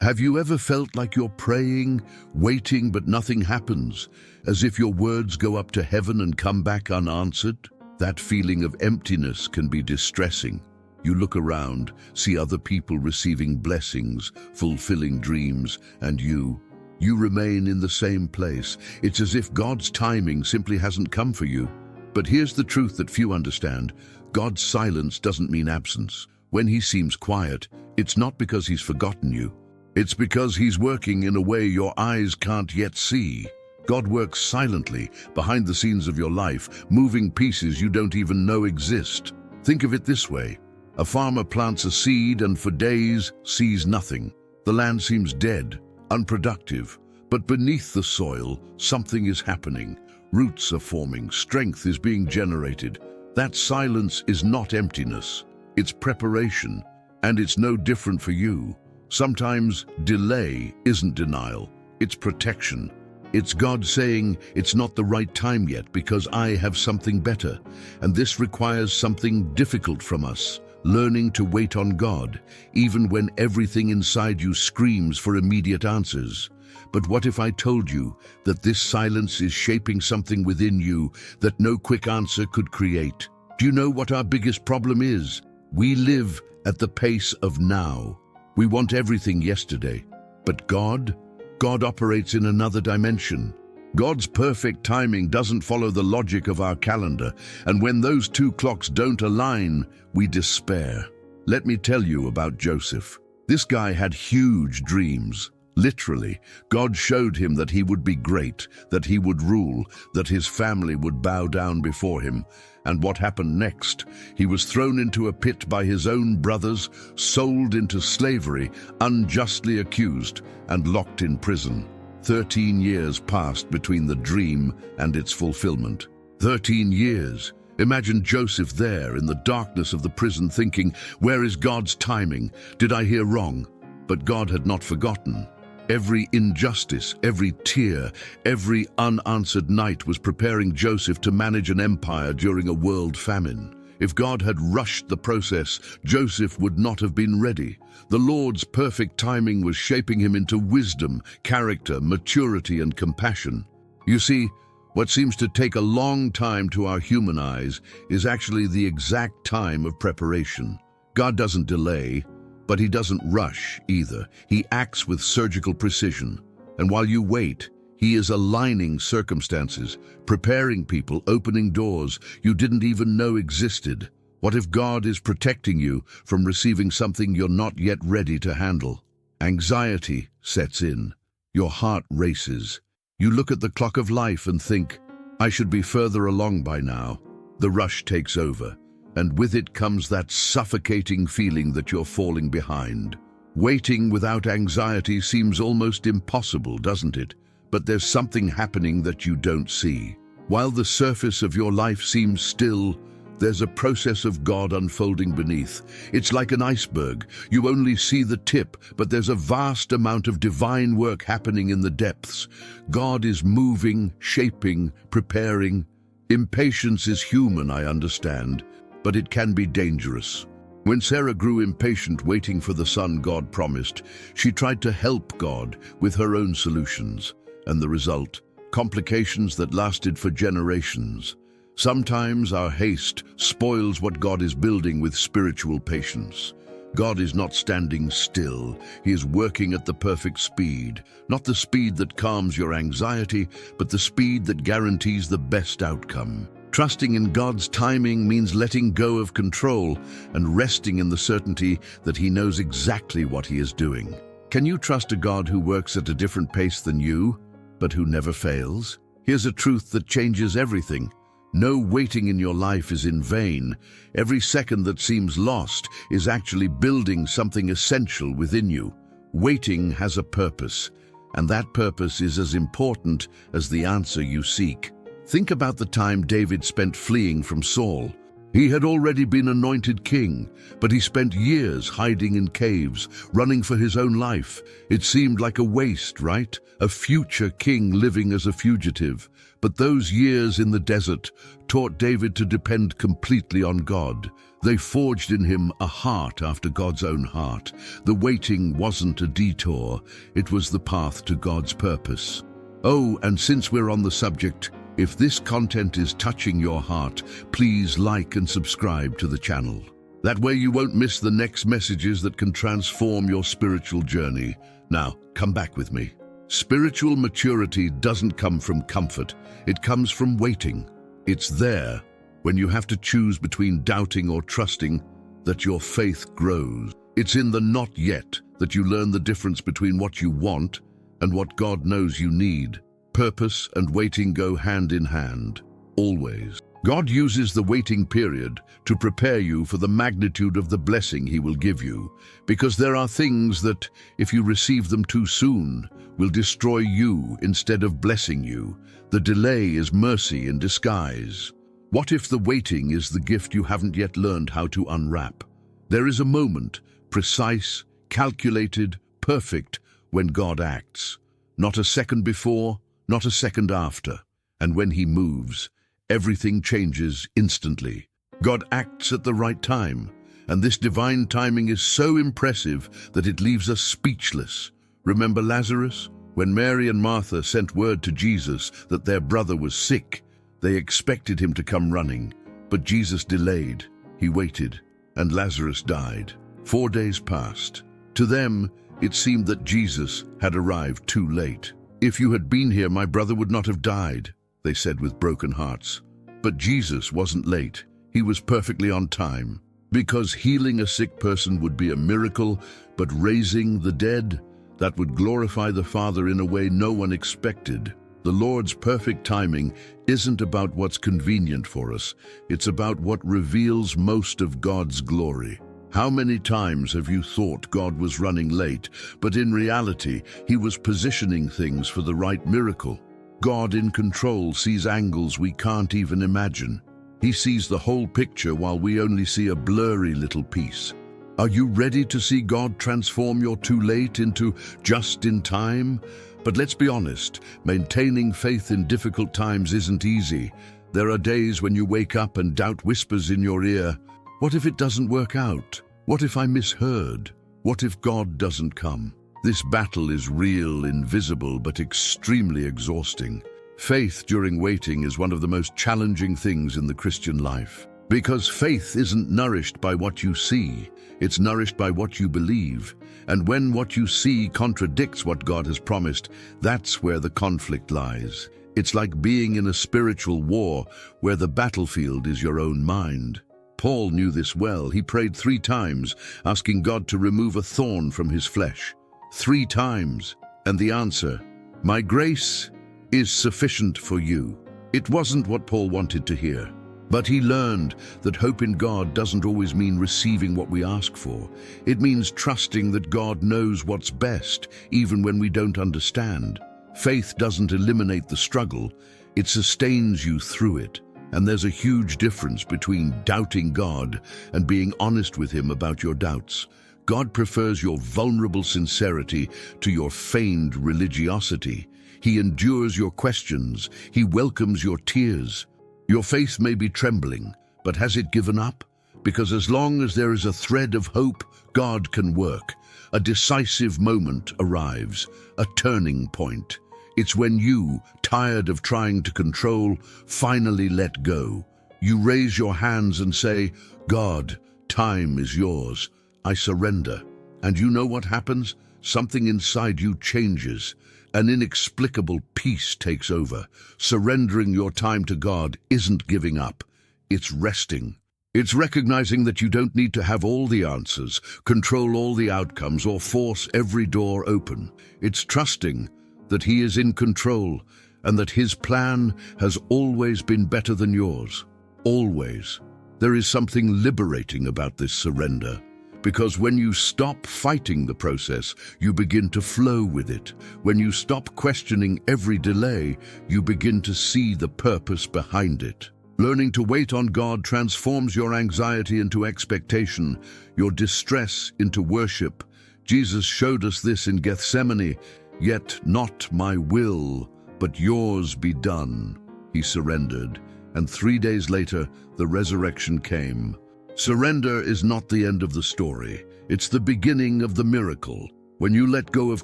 Have you ever felt like you're praying, waiting, but nothing happens, as if your words go up to heaven and come back unanswered? That feeling of emptiness can be distressing. You look around, see other people receiving blessings, fulfilling dreams, and you remain in the same place. It's as if God's timing simply hasn't come for you. But here's the truth that few understand. God's silence doesn't mean absence. When he seems quiet, it's not because he's forgotten you. It's because he's working in a way your eyes can't yet see. God works silently behind the scenes of your life, moving pieces you don't even know exist. Think of it this way. A farmer plants a seed and for days sees nothing. The land seems dead, unproductive. But beneath the soil, something is happening. Roots are forming, strength is being generated. That silence is not emptiness, it's preparation, and it's no different for you. Sometimes delay isn't denial, it's protection. It's God saying, it's not the right time yet because I have something better. And this requires something difficult from us, learning to wait on God, even when everything inside you screams for immediate answers. But what if I told you that this silence is shaping something within you that no quick answer could create? Do you know what our biggest problem is? We live at the pace of now. We want everything yesterday. But God operates in another dimension. God's perfect timing doesn't follow the logic of our calendar, and when those two clocks don't align, we despair. Let me tell you about Joseph. This guy had huge dreams. Literally, God showed him that he would be great, that he would rule, that his family would bow down before him. And what happened next? He was thrown into a pit by his own brothers, sold into slavery, unjustly accused, and locked in prison. 13 years passed between the dream and its fulfillment. 13 years. Imagine Joseph there in the darkness of the prison thinking, where is God's timing? Did I hear wrong? But God had not forgotten. Every injustice, every tear, every unanswered night was preparing Joseph to manage an empire during a world famine. If God had rushed the process, Joseph would not have been ready. The Lord's perfect timing was shaping him into wisdom, character, maturity, and compassion. You see, what seems to take a long time to our human eyes is actually the exact time of preparation. God doesn't delay, but he doesn't rush either. He acts with surgical precision. And while you wait, he is aligning circumstances, preparing people, opening doors you didn't even know existed. What if God is protecting you from receiving something you're not yet ready to handle? Anxiety sets in. Your heart races. You look at the clock of life and think, I should be further along by now. The rush takes over. And with it comes that suffocating feeling that you're falling behind. Waiting without anxiety seems almost impossible, doesn't it? But there's something happening that you don't see. While the surface of your life seems still, there's a process of God unfolding beneath. It's like an iceberg. You only see the tip, but there's a vast amount of divine work happening in the depths. God is moving, shaping, preparing. Impatience is human, I understand. But it can be dangerous. When Sarah grew impatient waiting for the son God promised, she tried to help God with her own solutions. And the result? Complications that lasted for generations. Sometimes our haste spoils what God is building with spiritual patience. God is not standing still. He is working at the perfect speed. Not the speed that calms your anxiety, but the speed that guarantees the best outcome. Trusting in God's timing means letting go of control and resting in the certainty that he knows exactly what he is doing. Can you trust a God who works at a different pace than you, but who never fails? Here's a truth that changes everything. No waiting in your life is in vain. Every second that seems lost is actually building something essential within you. Waiting has a purpose, and that purpose is as important as the answer you seek. Think about the time David spent fleeing from Saul. He had already been anointed king, but he spent years hiding in caves, running for his own life. It seemed like a waste, right? A future king living as a fugitive. But those years in the desert taught David to depend completely on God. They forged in him a heart after God's own heart. The waiting wasn't a detour, it was the path to God's purpose. Oh, and since we're on the subject, if this content is touching your heart, please like and subscribe to the channel. That way you won't miss the next messages that can transform your spiritual journey. Now, come back with me. Spiritual maturity doesn't come from comfort, it comes from waiting. It's there, when you have to choose between doubting or trusting, that your faith grows. It's in the not yet that you learn the difference between what you want and what God knows you need. Purpose and waiting go hand in hand, always. God uses the waiting period to prepare you for the magnitude of the blessing He will give you, because there are things that, if you receive them too soon, will destroy you instead of blessing you. The delay is mercy in disguise. What if the waiting is the gift you haven't yet learned how to unwrap? There is a moment, precise, calculated, perfect, when God acts. Not a second before, not a second after. And when He moves, everything changes instantly. God acts at the right time, and this divine timing is so impressive that it leaves us speechless. Remember Lazarus? When Mary and Martha sent word to Jesus that their brother was sick, they expected him to come running, but Jesus delayed. He waited, and Lazarus died. 4 days passed. To them, it seemed that Jesus had arrived too late. "If you had been here, my brother would not have died," they said with broken hearts. But Jesus wasn't late. He was perfectly on time. Because healing a sick person would be a miracle, but raising the dead, that would glorify the Father in a way no one expected. The Lord's perfect timing isn't about what's convenient for us. It's about what reveals most of God's glory. How many times have you thought God was running late, but in reality, He was positioning things for the right miracle? God in control sees angles we can't even imagine. He sees the whole picture while we only see a blurry little piece. Are you ready to see God transform your too late into just in time? But let's be honest, maintaining faith in difficult times isn't easy. There are days when you wake up and doubt whispers in your ear. What if it doesn't work out? What if I misheard? What if God doesn't come? This battle is real, invisible, but extremely exhausting. Faith during waiting is one of the most challenging things in the Christian life. Because faith isn't nourished by what you see, it's nourished by what you believe. And when what you see contradicts what God has promised, that's where the conflict lies. It's like being in a spiritual war where the battlefield is your own mind. Paul knew this well. He prayed 3 times, asking God to remove a thorn from his flesh. 3 times. And the answer, "My grace is sufficient for you." It wasn't what Paul wanted to hear. But he learned that hope in God doesn't always mean receiving what we ask for. It means trusting that God knows what's best, even when we don't understand. Faith doesn't eliminate the struggle, it sustains you through it. And there's a huge difference between doubting God and being honest with Him about your doubts. God prefers your vulnerable sincerity to your feigned religiosity. He endures your questions. He welcomes your tears. Your faith may be trembling, but has it given up? Because as long as there is a thread of hope, God can work. A decisive moment arrives, a turning point. It's when you, tired of trying to control, finally let go. You raise your hands and say, "God, time is yours. I surrender." And you know what happens? Something inside you changes. An inexplicable peace takes over. Surrendering your time to God isn't giving up. It's resting. It's recognizing that you don't need to have all the answers, control all the outcomes, or force every door open. It's trusting that He is in control and that His plan has always been better than yours. Always. There is something liberating about this surrender. Because when you stop fighting the process, you begin to flow with it. When you stop questioning every delay, you begin to see the purpose behind it. Learning to wait on God transforms your anxiety into expectation, your distress into worship. Jesus showed us this in Gethsemane. Yet not my will, but yours be done. He surrendered, and 3 days later, the resurrection came. Surrender is not the end of the story. It's the beginning of the miracle. When you let go of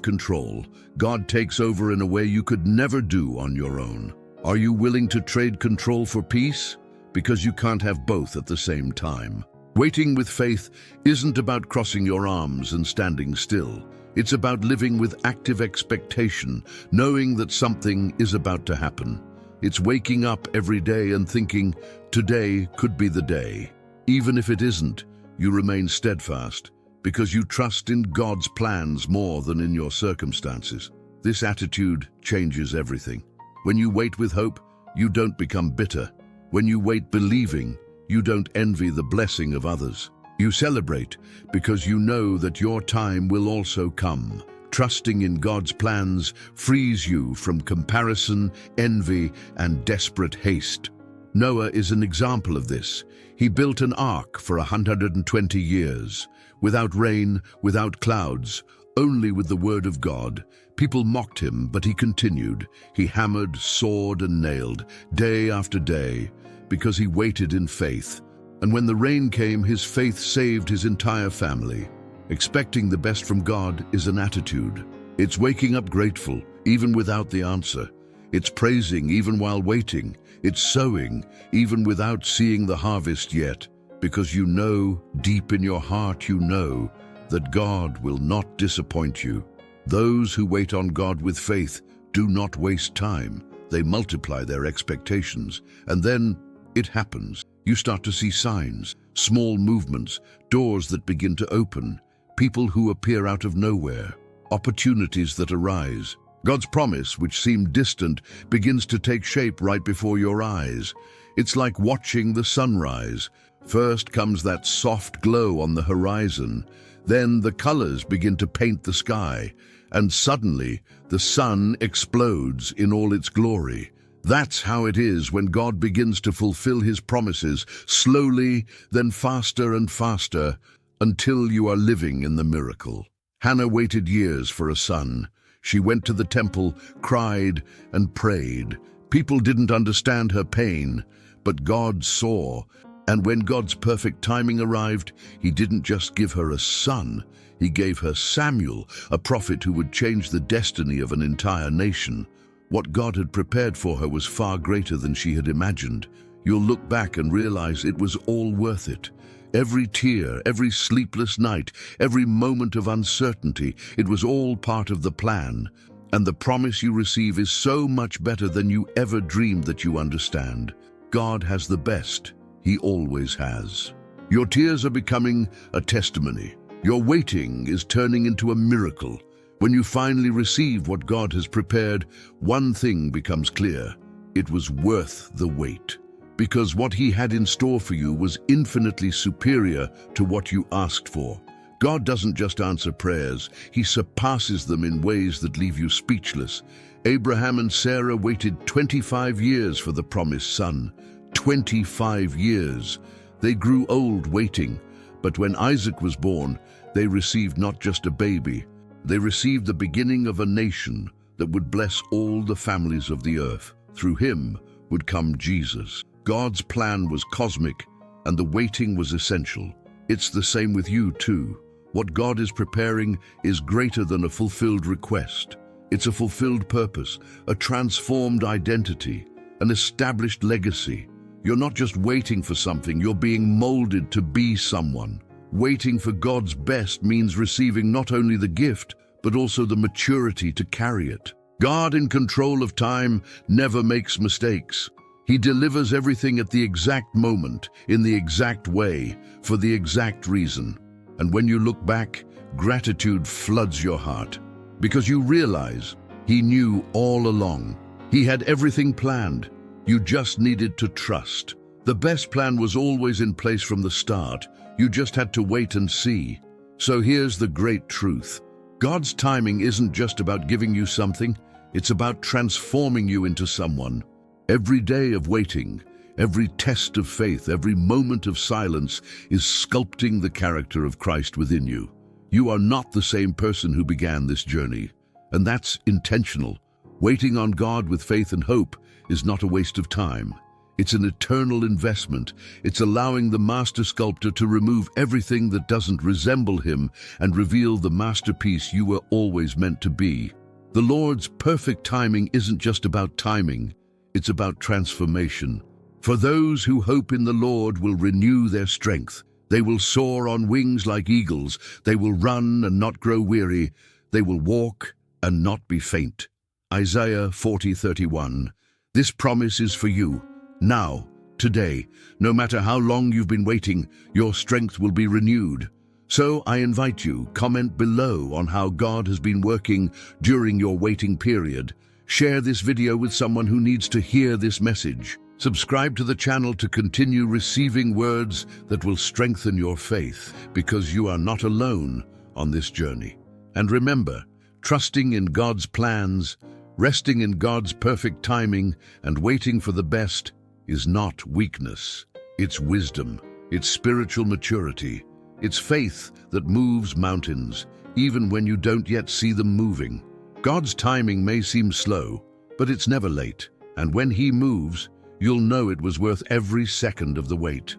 control, God takes over in a way you could never do on your own. Are you willing to trade control for peace? Because you can't have both at the same time. Waiting with faith isn't about crossing your arms and standing still. It's about living with active expectation, knowing that something is about to happen. It's waking up every day and thinking, today could be the day. Even if it isn't, you remain steadfast, because you trust in God's plans more than in your circumstances. This attitude changes everything. When you wait with hope, you don't become bitter. When you wait believing, you don't envy the blessing of others. You celebrate because you know that your time will also come. Trusting in God's plans frees you from comparison, envy, and desperate haste. Noah is an example of this. He built an ark for 120 years, without rain, without clouds, only with the word of God. People mocked him, but he continued. He hammered, sawed, and nailed, day after day, because he waited in faith. And when the rain came, his faith saved his entire family. Expecting the best from God is an attitude. It's waking up grateful, even without the answer. It's praising even while waiting. It's sowing, even without seeing the harvest yet, because you know, deep in your heart you know, that God will not disappoint you. Those who wait on God with faith do not waste time. They multiply their expectations, and then it happens. You start to see signs, small movements, doors that begin to open, people who appear out of nowhere, opportunities that arise. God's promise, which seemed distant, begins to take shape right before your eyes. It's like watching the sunrise. First comes that soft glow on the horizon, then the colors begin to paint the sky, and suddenly the sun explodes in all its glory. That's how it is when God begins to fulfill his promises, slowly, then faster and faster, until you are living in the miracle. Hannah waited years for a son. She went to the temple, cried, and prayed. People didn't understand her pain, but God saw. And when God's perfect timing arrived, he didn't just give her a son. He gave her Samuel, a prophet who would change the destiny of an entire nation. What God had prepared for her was far greater than she had imagined. You'll look back and realize it was all worth it. Every tear, every sleepless night, every moment of uncertainty, it was all part of the plan. And the promise you receive is so much better than you ever dreamed that you understand. God has the best. He always has. Your tears are becoming a testimony. Your waiting is turning into a miracle. When you finally receive what God has prepared, one thing becomes clear. It was worth the wait. Because what he had in store for you was infinitely superior to what you asked for. God doesn't just answer prayers, he surpasses them in ways that leave you speechless. Abraham and Sarah waited 25 years for the promised son. 25 years. They grew old waiting, but when Isaac was born, they received not just a baby, they received the beginning of a nation that would bless all the families of the earth. Through him would come Jesus. God's plan was cosmic, and the waiting was essential. It's the same with you too. What God is preparing is greater than a fulfilled request. It's a fulfilled purpose, a transformed identity, an established legacy. You're not just waiting for something, you're being molded to be someone. Waiting for God's best means receiving not only the gift, but also the maturity to carry it. God, in control of time, never makes mistakes. He delivers everything at the exact moment, in the exact way, for the exact reason. And when you look back, gratitude floods your heart, because you realize he knew all along. He had everything planned. You just needed to trust. The best plan was always in place from the start. You just had to wait and see. So here's the great truth. God's timing isn't just about giving you something, it's about transforming you into someone. Every day of waiting, Every test of faith, every moment of silence is sculpting the character of Christ within you. You are not the same person who began this journey, and that's intentional. Waiting on God with faith and hope is not a waste of time. It's an eternal investment. It's allowing the master sculptor to remove everything that doesn't resemble him and reveal the masterpiece you were always meant to be. The Lord's perfect timing isn't just about timing, it's about transformation. For those who hope in the Lord will renew their strength. They will soar on wings like eagles. They will run and not grow weary. They will walk and not be faint. Isaiah 40:31. This promise is for you. Now, today, no matter how long you've been waiting, your strength will be renewed. So I invite you, comment below on how God has been working during your waiting period. Share this video with someone who needs to hear this message. Subscribe to the channel to continue receiving words that will strengthen your faith, because you are not alone on this journey. And remember, trusting in God's plans, resting in God's perfect timing, and waiting for the best is not weakness. It's wisdom, it's spiritual maturity, it's faith that moves mountains, even when you don't yet see them moving. God's timing may seem slow, but it's never late, and when He moves, you'll know it was worth every second of the wait.